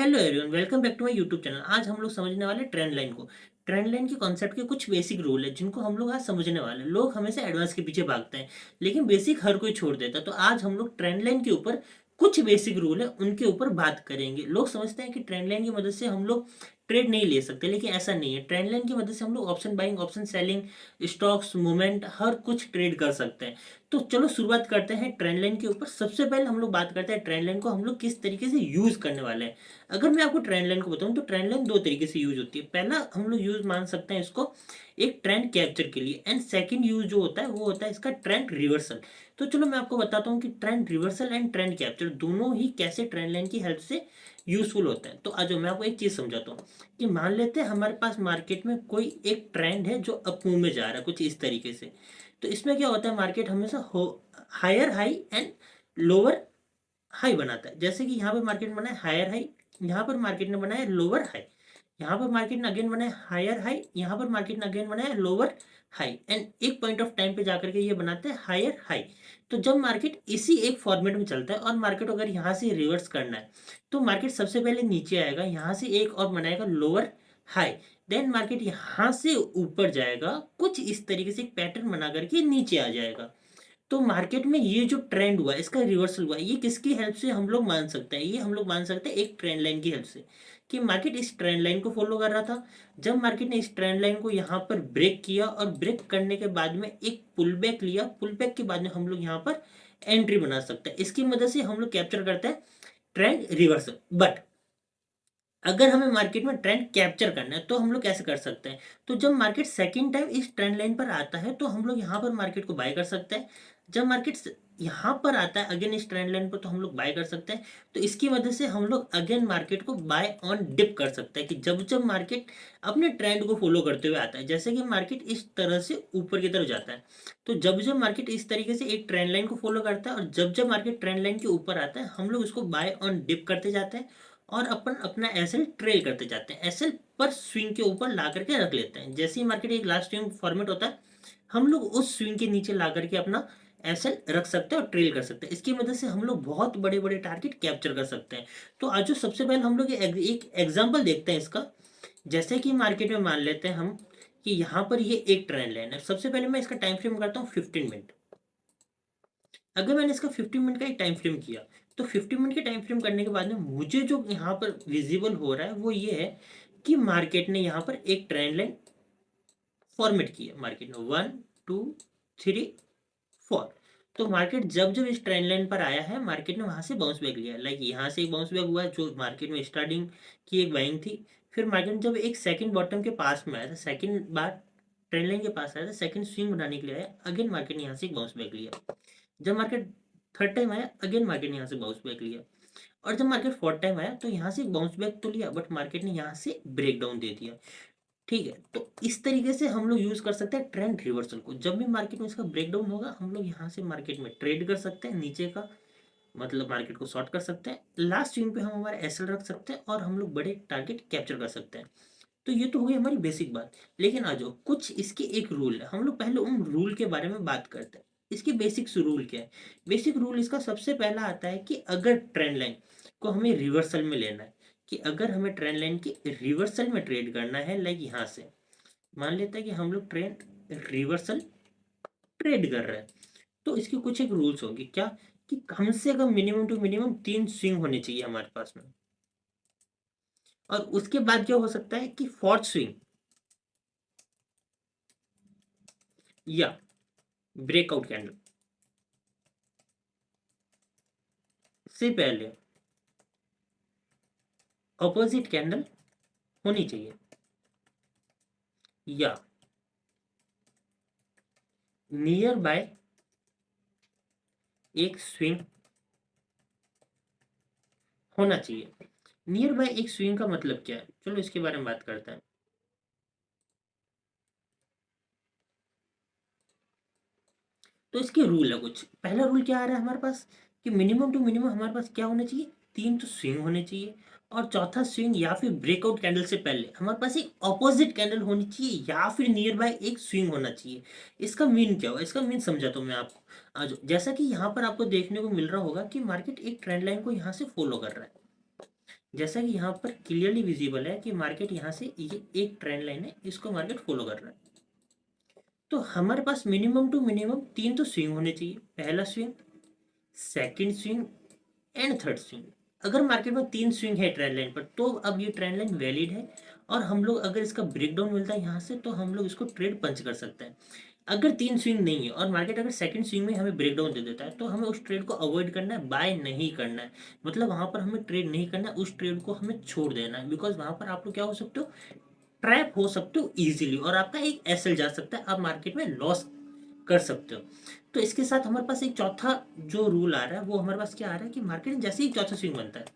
Hello everyone, welcome back to my YouTube channel. आज हम लोग समझने वाले ट्रेंड लाइन को। ट्रेंड लाइन के कॉन्सेप्ट के कुछ बेसिक रूल है जिनको हम लोग आज समझने वाले हैं। लोग हमेशा एडवांस के पीछे भागते हैं, लेकिन बेसिक हर कोई छोड़ देता है। तो आज हम लोग ट्रेंड लाइन के ऊपर कुछ बेसिक रूल है उनके ऊपर बात करेंगे। लोग समझते हैं कि ट्रेंड लाइन की मदद से हम लोग ट्रेड नहीं ले सकते, लेकिन ऐसा नहीं है। ट्रेंड लाइन की मदद से हम लोग option buying, option selling, stocks movement हर कुछ ट्रेड कर सकते हैं। तो चलो शुरुआत करते हैं ट्रेंड लाइन के ऊपर। सबसे पहले हम लोग बात करते हैं ट्रेंड लाइन को हम लोग किस तरीके से यूज करने वाले हैं। अगर मैं आपको ट्रेंड लाइन को बताऊं तो ट्रेंड लाइन दो तरीके से यूज होती है। पहला हम लोग यूज मान सकते हैं इसको एक ट्रेंड कैप्चर के लिए, एंड सेकंड यूज जो होता है वो होता है इसका ट्रेंड रिवर्सल। तो चलो मैं आपको बताता हूँ कि trend reversal and trend capture दोनों ही कैसे ट्रेंड लाइन की हेल्प से यूजफुल होता है। तो आज मैं आपको एक चीज समझाता हूँ कि मान लेते हैं हमारे पास मार्केट में कोई एक ट्रेंड है जो अप मूव में जा रहा है कुछ इस तरीके से। तो इसमें क्या होता है, मार्केट हमेशा higher high and lower high बनाता है। जैसे कि यहाँ पे मार्केट ने बनाया हायर हाई, यहाँ पर मार्केट ने बनाया लोअर हाई, यहाँ पर मार्केट ने अगेन बनाया हायर हाई, यहाँ पर मार्केट ने अगेन बनाया लोअर हाई, एंड एक पॉइंट ऑफ टाइम पे जाकर के ये बनाते हैं हायर हाई। तो जब मार्केट इसी एक फॉर्मेट में चलता है और मार्केट अगर यहाँ से रिवर्स करना है तो मार्केट सबसे पहले नीचे आएगा, यहाँ से एक और बनाएगा लोअर हाई, देन मार्केट यहाँ से ऊपर जाएगा, कुछ इस तरीके से एक पैटर्न बना करके नीचे आ जाएगा। तो मार्केट में ये जो ट्रेंड हुआ, इसका रिवर्सल हुआ, ये किसकी हेल्प से हम लोग मान सकते हैं? ये हम लोग मान सकते हैं एक ट्रेंड लाइन की हेल्प से, कि मार्केट इस ट्रेंड लाइन को फॉलो कर रहा था। जब मार्केट ने इस ट्रेंड लाइन को यहाँ पर ब्रेक किया और ब्रेक करने के बाद में एक पुल बैक लिया, पुल बैक के बाद में हम लोग यहाँ पर एंट्री बना सकते हैं। इसकी मदद से हम लोग कैप्चर करते हैं ट्रेंड रिवर्सल। बट अगर हमें मार्केट में ट्रेंड कैप्चर करना है तो हम लोग कैसे कर सकते हैं? तो जब मार्केट सेकंड टाइम इस ट्रेंड लाइन पर आता है तो हम लोग यहाँ पर मार्केट को बाय कर सकते हैं। जब मार्केट यहाँ पर आता है अगेन इस ट्रेंड लाइन पर तो हम लोग बाय कर सकते हैं। तो इसकी वजह से हम लोग अगेन मार्केट को बाय ऑन डिप कर सकते हैं कि जब जब मार्केट अपने ट्रेंड को फॉलो करते हुए आता है, जैसे कि मार्केट इस तरह से ऊपर की तरफ जाता है, तो जब जब मार्केट इस तरीके से एक ट्रेंड लाइन को फॉलो करता है और जब जब मार्केट ट्रेंड लाइन के ऊपर आता है हम लोग उसको बाय ऑन डिप करते जाते हैं और अपन अपना एसएल ट्रेल करते जाते हैं। एसएल पर स्विंग के ऊपर ला करके रख लेते हैं। जैसे ही मार्केट एक लास्ट स्विंग फॉर्मेट होता है हम लोग उस स्विंग के नीचे ला करके अपना एसएल रख सकते हैं और ट्रेल कर सकते हैं। इसकी मदद से हम लोग बहुत बड़े बड़े टारगेट कैप्चर कर सकते हैं। तो आज जो सबसे पहले हम लोग एक एग्जाम्पल देखते हैं इसका। जैसे कि मार्केट में मान लेते हैं हम कि यहाँ पर ये एक ट्रेंड लाइन है। सबसे पहले मैं इसका टाइम फ्रेम करता हूँ 15 मिनट। अगर मैंने इसका 15 मिनट का एक टाइम फ्रेम किया तो 15 मिनट के टाइम फ्रेम करने के बाद में मुझे जो यहाँ पर विजिबल हो रहा है वो ये है कि मार्केट ने यहाँ पर एक ट्रेंड लाइन फॉर्मेट किया। मार्केट ने 1 2 3 4। तो मार्केट जब जब इस ट्रेंड लाइन पर आया है मार्केट ने वहां से बाउंस बैक लिया। लाइक यहाँ से एक बाउंस बैक हुआ जो मार्केट में स्टार्टिंग की एक बाइंग थी। फिर मार्केट जब एक सेकंड बॉटम के पास में आया था, सेकंड बार ट्रेंड लाइन के पास आया था, सेकंड स्विंग बनाने के लिए आया, अगेन मार्केट ने यहाँ से एक बाउंस बैक लिया। जब मार्केट थर्ड टाइम आया अगेन मार्केट ने यहाँ से बाउंस बैक लिया। और जब मार्केट फोर्थ टाइम आया तो यहाँ से एक बाउंस बैक तो लिया बट मार्केट ने यहाँ से ब्रेक डाउन दे दिया। ठीक है, तो इस तरीके से हम लोग यूज कर सकते हैं ट्रेंड रिवर्सल को। जब भी मार्केट में इसका ब्रेकडाउन होगा हम लोग यहाँ से मार्केट में ट्रेड कर सकते हैं नीचे का, मतलब मार्केट को शॉर्ट कर सकते हैं। लास्ट स्विंग पे हम हमारा एसएल रख सकते हैं और हम लोग बड़े टारगेट कैप्चर कर सकते हैं। तो ये तो हो गई हमारी बेसिक बात। लेकिन आ जाओ कुछ इसके एक रूल है, हम लोग पहले उन रूल के बारे में बात करते हैं। इसके बेसिक रूल क्या है? बेसिक रूल इसका सबसे पहला आता है कि अगर ट्रेंड लाइन को हमें रिवर्सल में लेना है, कि अगर हमें ट्रेंड लाइन की रिवर्सल में ट्रेड करना है, लाइक यहाँ से मान लेते हैं कि हम लोग ट्रेंड रिवर्सल ट्रेड कर रहे हैं, तो इसके कुछ एक रूल्स होंगे। क्या? कि कम से कम मिनिमम टू मिनिमम 3 स्विंग होने चाहिए हमारे पास में। और उसके बाद क्या हो सकता है कि फोर्थ स्विंग या ब्रेकआउट कैंडल से पहले अपोजिट कैंडल होनी चाहिए, या नियर बाय एक स्विंग होना चाहिए। नियर बाय एक स्विंग का मतलब क्या है, चलो इसके बारे में बात करते हैं। तो इसके रूल है कुछ। पहला रूल क्या आ रहा है हमारे पास कि मिनिमम टू मिनिमम हमारे पास क्या होना चाहिए, 3 तो स्विंग होने चाहिए। और चौथा स्विंग या फिर ब्रेकआउट कैंडल से पहले हमारे पास एक ऑपोजिट कैंडल होनी चाहिए या फिर नियर बाय एक स्विंग होना चाहिए। इसका मीन क्या होगा, इसका मीन समझाता हूँ मैं आपको। आज जैसा कि यहाँ पर आपको देखने को मिल रहा होगा कि मार्केट एक ट्रेंड लाइन को यहाँ से फॉलो कर रहा है। जैसा कि यहाँ पर क्लियरली विजिबल है कि मार्केट यहाँ से ये एक ट्रेंड लाइन है, इसको मार्केट फॉलो कर रहा है। तो हमारे पास मिनिमम टू मिनिमम तीन तो स्विंग होने चाहिए, पहला swing, second swing and third swing. अगर मार्केट में तीन स्विंग है ट्रेंड लाइन पर तो अब ये ट्रेंड लाइन वैलिड है, और हम लोग अगर इसका ब्रेकडाउन मिलता है यहाँ से तो हम लोग इसको ट्रेड पंच कर सकते हैं। अगर तीन स्विंग नहीं है और मार्केट अगर सेकंड स्विंग में हमें ब्रेकडाउन दे देता है तो हमें उस ट्रेड को अवॉइड करना है, बाय नहीं करना है। मतलब वहां पर हमें ट्रेड नहीं करना है, उस ट्रेड को हमें छोड़ देना है, बिकॉज वहां पर आप लोग क्या हो सकते हो, ट्रैप हो सकते हो इजीली, और आपका एक एसएल जा सकता है, आप मार्केट में लॉस कर सकते हो। तो इसके साथ हमारे पास एक चौथा जो रूल आ रहा है वो हमारे पास क्या आ रहा है कि मार्केट में जैसे ही चौथा स्विंग बनता है,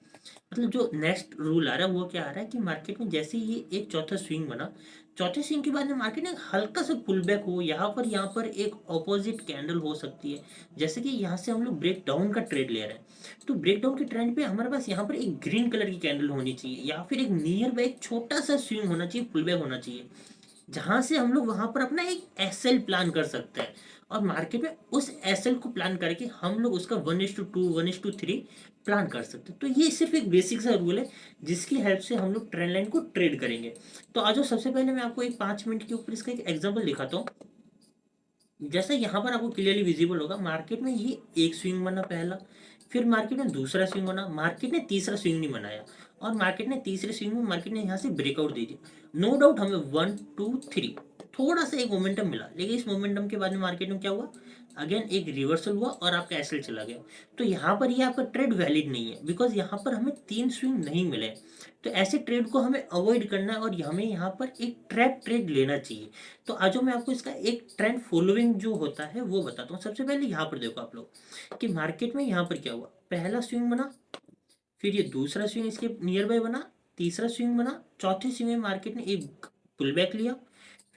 मतलब जो नेक्स्ट रूल आ रहा है वो क्या आ रहा है कि मार्केट में जैसे ही ये एक चौथा स्विंग बना, चौथे स्विंग के बाद में मार्केट में हल्का सा पुल बैक हो, यहाँ पर एक ऑपोजिट कैंडल हो सकती है। जैसे कि यहाँ से हम लोग ब्रेक डाउन का ट्रेड ले रहे हैं, तो ब्रेक डाउन के ट्रेंड पे हमारे पास यहाँ पर एक ग्रीन कलर की कैंडल होनी चाहिए, या फिर एक नियर बाय एक छोटा सा स्विंग होना चाहिए, पुल बैक होना चाहिए, जहां से हम लोग वहां पर अपना एक एसएल प्लान कर सकते हैं। और मार्केट में उस एसएल को प्लान करके हम लोग उसका 1:2 1:3 प्लान कर सकते हैं। तो ये सिर्फ एक बेसिक सा रूल है जिसकी हेल्प से हम लोग ट्रेंड लाइन को ट्रेड करेंगे। तो आज सबसे पहले मैं आपको एक 5 मिनट के ऊपर इसका एक एग्जाम्पल दिखाता हूँ। जैसा यहाँ पर आपको क्लियरली विजिबल होगा, मार्केट में ये एक स्विंग बना पहला, फिर मार्केट में दूसरा स्विंग बना, मार्केट ने तीसरा स्विंग नहीं बनाया, और मार्केट ने तीसरे स्विंग में मार्केट ने यहाँ से ब्रेकआउट दे दिया। नो डाउट हमें 1 2 3 थोड़ा सा एक मोमेंटम मिला, लेकिन इस मोमेंटम के बाद में मार्केट में क्या हुआ, अगेन एक रिवर्सल हुआ और आपका एसएल चला गया। तो यहाँ पर ये आपका ट्रेड वैलिड नहीं है, बिकॉज यहाँ पर हमें तीन स्विंग नहीं मिले। तो ऐसे ट्रेड को हमें अवॉइड करना है और हमें यहाँ पर एक ट्रैप ट्रेड लेना चाहिए। तो आज मैं आपको इसका एक ट्रेंड फॉलोइंग जो होता है वो बताता हूँ। सबसे पहले यहाँ पर देखो आप लोग कि मार्केट में यहाँ पर क्या हुआ, पहला स्विंग बना, फिर ये दूसरा स्विंग इसके नियर बाय बना, तीसरा स्विंग बना, चौथे स्विंग में मार्केट ने एक पुल बैक लिया,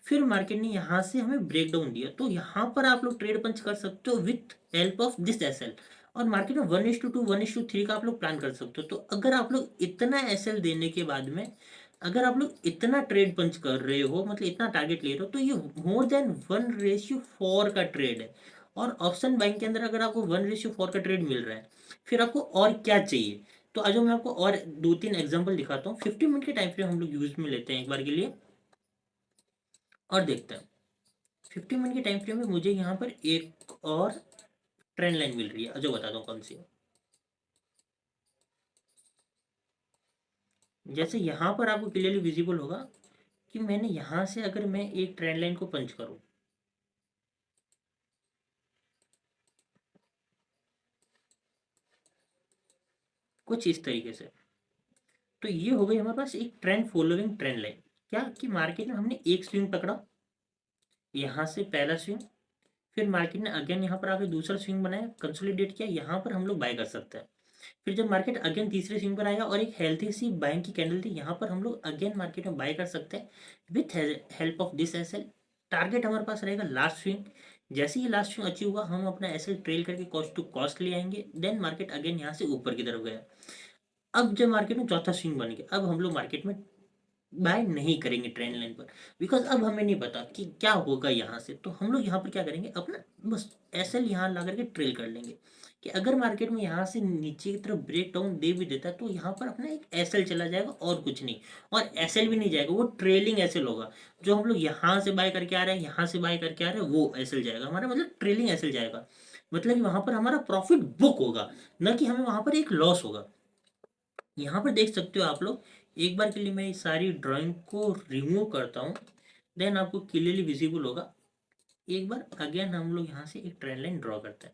फिर मार्केट ने यहाँ से हमें ब्रेक डाउन दिया। तो यहाँ पर आप लोग ट्रेड पंच कर सकते हो with help of this SL, और मार्केट में 1:2 1:3 का आप लोग प्लान कर सकते हो। तो अगर आप लोग इतना एसएल देने के बाद में अगर आप लोग इतना ट्रेड पंच कर रहे हो, मतलब इतना टारगेट ले रहे हो, तो ये मोर देन 1:4 का ट्रेड है। और ऑप्शन बाइंग के अंदर अगर आपको 1:4 का ट्रेड मिल रहा है, फिर आपको और क्या चाहिए। तो आज मैं आपको और दो तीन एग्जांपल दिखाता हूँ। 50 मिनट के टाइम फ्रेम हम लोग यूज में लेते हैं एक बार के लिए, और देखते हैं। 50 मिनट के टाइम फ्रेम में मुझे यहाँ पर एक और ट्रेंड लाइन मिल रही है, जो बताता हूँ कौन सी है। जैसे यहाँ पर आपको क्लियरली विजिबल होगा कि मैंने यहाँ से अगर मैं एक ट्रेंड लाइन को पंच करूँ, कुछ इस तरीके से, तो ये हो गई हमारे पास एक ट्रेंड फॉलोइंग ट्रेंड लाइन। क्या कि मार्केट में हमने एक स्विंग पकड़ा, यहाँ से पहला स्विंग, फिर मार्केट ने अगेन यहाँ पर आके दूसरा स्विंग बनाया, कंसोलिडेट किया, यहाँ पर हम लोग बाय कर सकते हैं। फिर जब मार्केट अगेन तीसरे स्विंग पर आएगा और एक हेल्थी सी बाइंग की कैंडल थी, यहाँ पर हम लोग अगेन मार्केट में बाय कर सकते हैं with help of this SL. Target हमारे पास रहेगा लास्ट स्विंग। जैसे ही लास्ट स्विंग अचीव होगा, हम अपना एसएल ट्रेल करके कॉस्ट टू कॉस्ट ले आएंगे, देन मार्केट अगेन यहाँ से ऊपर की तरफ गया। अब जब मार्केट में चौथा स्विंग बन गया, अब हम लोग मार्केट में बाय नहीं करेंगे ट्रेंड लाइन पर, बिकॉज अब हमें नहीं पता कि क्या होगा यहाँ से। तो हम लोग यहाँ पर क्या करेंगे, अपना बस एसएल यहाँ ला करके ट्रेल कर लेंगे कि अगर मार्केट में यहाँ से नीचे की तरफ ब्रेक डाउन दे भी देता है तो यहाँ पर अपना एक एसएल चला जाएगा और कुछ नहीं। और एसएल भी नहीं जाएगा, वो ट्रेलिंग एसएल होगा। जो हम लोग यहाँ से बाय करके आ रहे हैं, यहाँ से बाय करके आ रहे हैं, वो एसएल जाएगा हमारा, मतलब ट्रेलिंग एसएल जाएगा। मतलब कि वहां पर हमारा प्रॉफिट बुक होगा, न कि हमें वहां पर एक लॉस होगा। यहाँ पर देख सकते हो आप लोग, एक बार के लिए मैं इस सारी ड्राइंग को रिमूव करता हूँ, देन आपको क्लियरली विजिबल होगा। एक बार अगेन हम लोग यहाँ से एक ट्रेंड लाइन ड्रॉ करते हैं।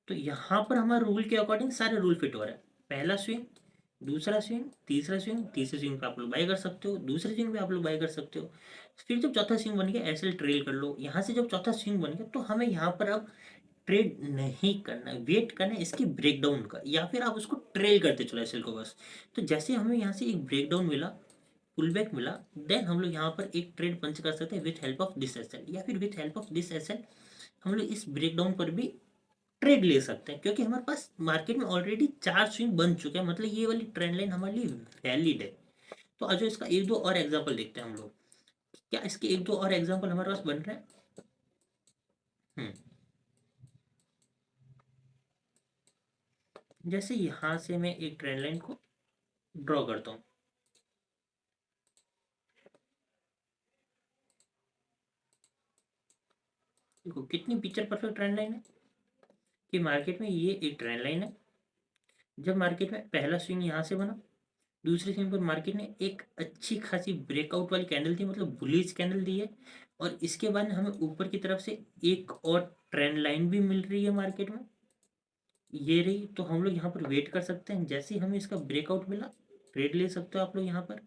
तो यहाँ पर हमारे रूल के अकॉर्डिंग सारे रूल फिट हो रहे हैं। पहला स्विंग, दूसरा स्विंग, तीसरा स्विंग, तीसरे स्विंग पे आप लोग बाय कर सकते हो, दूसरे स्विंग पे आप लोग बाय कर सकते हो। फिर जब चौथा स्विंग बन गया, ऐसे ट्रेल कर लो। यहाँ से जब चौथा स्विंग बन गया तो हमें यहाँ पर अब ट्रेड नहीं करना है, वेट करना है इसकी ब्रेकडाउन का, या फिर आप उसको ट्रेल करते चलो एसएल को बस। तो जैसे हमें यहाँ से एक ब्रेकडाउन मिला, पुल बैक मिला, देन हम लोग यहाँ पर एक ट्रेड पंच कर सकते हैं with help of this SL, या फिर with help of this SL हम लोग इस ब्रेकडाउन पर भी ट्रेड ले सकते हैं, क्योंकि हमारे पास मार्केट में ऑलरेडी चार स्विंग बन चुके हैं, मतलब ये वाली ट्रेंड लाइन हमारे लिए वैलिड है। तो आज इसका एक दो और एग्जांपल देखते हैं हम लोग। क्या इसके एक दो और एग्जांपल हमारे पास बन रहे हैं। हम्म जैसे यहाँ से मैं एक ट्रेंड लाइन को ड्रॉ करता हूँ। देखो कितनी पिक्चर परफेक्ट ट्रेंड लाइन है कि मार्केट में ये एक ट्रेंड लाइन है। जब मार्केट में पहला स्विंग यहाँ से बना, दूसरे स्विंग पर मार्केट ने एक अच्छी खासी ब्रेकआउट वाली कैंडल दी, मतलब बुलिश कैंडल दी है। और इसके बाद में हमें ऊपर की तरफ से एक और ट्रेंड लाइन भी मिल रही है मार्केट में, ये रही। तो हम लोग यहाँ पर वेट कर सकते हैं, जैसे ही हमें इसका ब्रेकआउट मिला ट्रेड ले सकते हो आप लोग यहाँ पर।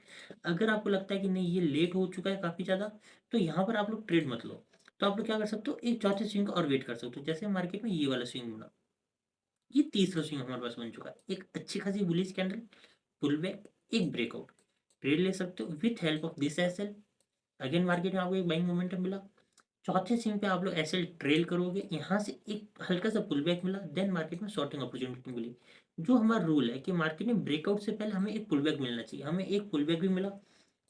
अगर आपको लगता है कि नहीं ये लेट हो चुका है काफ़ी ज़्यादा, तो यहाँ पर आप लोग ट्रेड मत लो। तो आप लोग क्या कर सकते हो, एक चौथे स्विंग का और वेट कर सकते हो। जैसे मार्केट में ये वाला स्विंग बना, ये तीसरा स्विंग हमारे पास बन चुका है, एक अच्छी खासी बुलिश कैंडल, पुल बैक, एक ब्रेकआउट। ट्रेड ले सकते हो with help of this SL. Again market में आपको एक बाइंग मोमेंटम मिला, चौथे स्विंग पे आप लोग एसएल ट्रेल करोगे, यहाँ से एक हल्का सा पुल बैक मिला, देन मार्केट में शॉर्टिंग अपॉर्चुनिटी मिली। जो हमारा रूल है कि मार्केट में ब्रेकआउट से पहले हमें एक पुल बैक मिलना चाहिए, हमें एक पुल बैक भी मिला।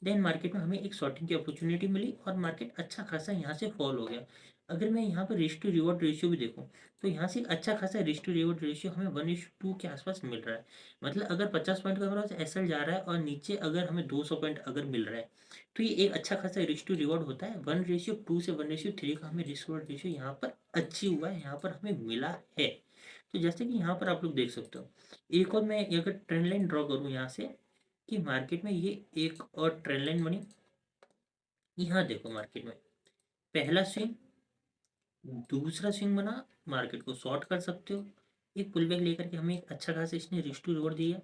देन मार्केट में हमें एक शॉर्टिंग की अपॉर्चुनिटी मिली और मार्केट अच्छा खासा यहाँ से फॉल हो गया। अगर मैं यहाँ पर रिस्क टू रिवॉर्ड रेशियो भी देखूँ, तो यहाँ से एक अच्छा खासा रिस्क टू रिवॉर्ड रेशियो हमें 1:2 के आसपास मिल रहा है। मतलब अगर 50 पॉइंट का हमारे पास एसएल जा रहा है और नीचे अगर हमें 200 पॉइंट अगर मिल रहा है, तो ये एक अच्छा खासा रिस्क टू रिवॉर्ड होता है। 1:2 से 1:3 का हमें रिस्क रिवॉर्ड रेशियो यहाँ पर अचीव हुआ है, यहाँ पर हमें मिला है। तो जैसे कि यहाँ पर आप लोग देख सकते हो, एक और मैं अगर ट्रेंड लाइन ड्रॉ करूँ यहाँ से, कि मार्केट में ये एक और ट्रेंड लाइन बनी। यहाँ देखो मार्केट में पहला स्विंग, दूसरा स्विंग बना, मार्केट को शॉर्ट कर सकते हो। एक पुल बैक लेकर के हमें एक अच्छा खासा इसने रिस्क टू रिवॉर्ड दिया।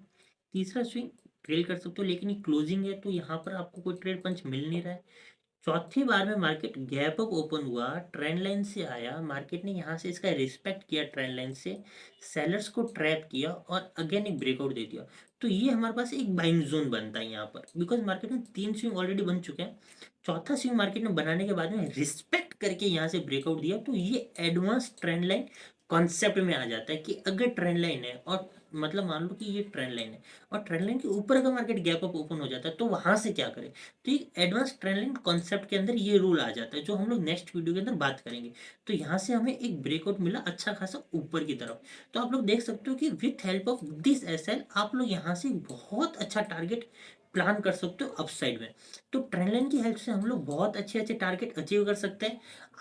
तीसरा स्विंग ट्रेल कर सकते हो, लेकिन ये क्लोजिंग है तो यहाँ पर आपको कोई ट्रेड पंच मिल नहीं रहा है। चौथी बार में मार्केट गैप अप ओपन हुआ, ट्रेंड लाइन से आया, मार्केट ने यहाँ से इसका रिस्पेक्ट किया, ट्रेंड लाइन से सेलर्स को ट्रैप किया और अगेन एक ब्रेकआउट दे दिया। तो ये हमारे पास एक बाइंग जोन बनता है यहाँ पर, बिकॉज मार्केट में 3 स्विंग ऑलरेडी बन चुके हैं। चौथा स्विंग मार्केट में बनाने के बाद में रिस्पेक्ट करके यहाँ से ब्रेकआउट दिया, तो ये एडवांस ट्रेंड लाइन कॉन्सेप्ट में आ जाता है कि अगर ट्रेंड लाइन है और मतलब मान लो कि ये ट्रेंड लाइन है और ट्रेंड लाइन के ऊपर अगर मार्केट गैप अप ओपन हो जाता है तो वहां से क्या करें। तो एक एडवांस ट्रेंड लाइन कॉन्सेप्ट के अंदर ये रूल आ जाता है, जो हम लोग नेक्स्ट वीडियो के अंदर बात करेंगे। तो यहाँ से हमें एक ब्रेकआउट मिला अच्छा खासा ऊपर की तरफ। तो आप लोग देख सकते हो कि with help of this SL आप लोग यहाँ से बहुत अच्छा टारगेट प्लान कर सकते हो अपसाइड में। तो ट्रेंड लाइन की हेल्प से हम लोग बहुत अच्छे अच्छे टारगेट अचीव कर सकते हैं।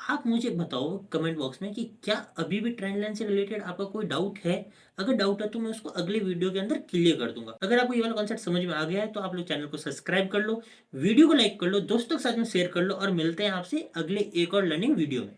आप मुझे बताओ कमेंट बॉक्स में कि क्या अभी भी ट्रेंड लाइन से रिलेटेड आपका कोई डाउट है। अगर डाउट है तो मैं उसको अगले वीडियो के अंदर क्लियर कर दूंगा। अगर आपको ये वाला कॉन्सेप्ट समझ में आ गया है तो आप लोग चैनल को सब्सक्राइब कर लो, वीडियो को लाइक कर लो, दोस्तों के साथ में शेयर कर लो और मिलते हैं आपसे अगले एक और लर्निंग वीडियो में।